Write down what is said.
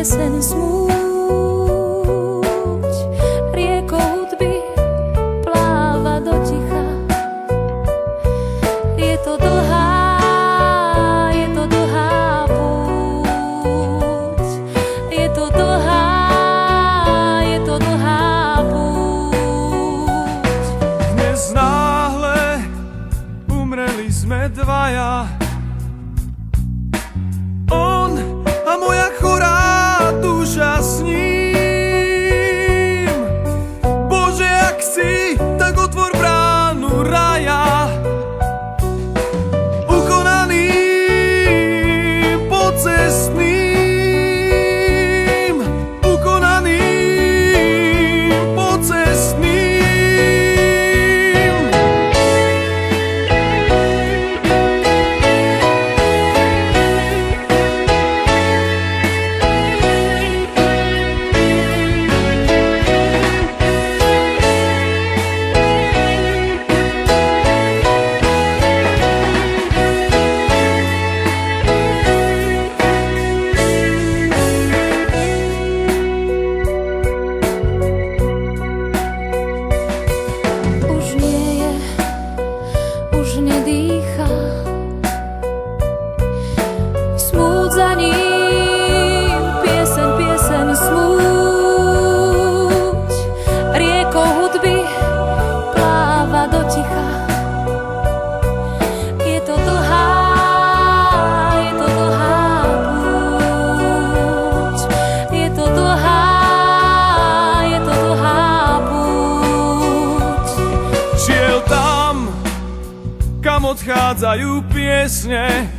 pieseň smúť, riekou hudby pláva do ticha. Je to dlhá púť, je to dlhá púť. Dnes náhle umreli sme dvaja, on a moja chorá duša s ním. Bože, ak si, tak otvor bránu raja. Ukonaným pocestným, ukonaným pocestným. Už nedýcha, smúť za ním, pieseň smúť, riekou hudby pláva do ticha. Je to dlhá púť, je to dlhá púť. Šiel tam, kam odchádzajú piesne,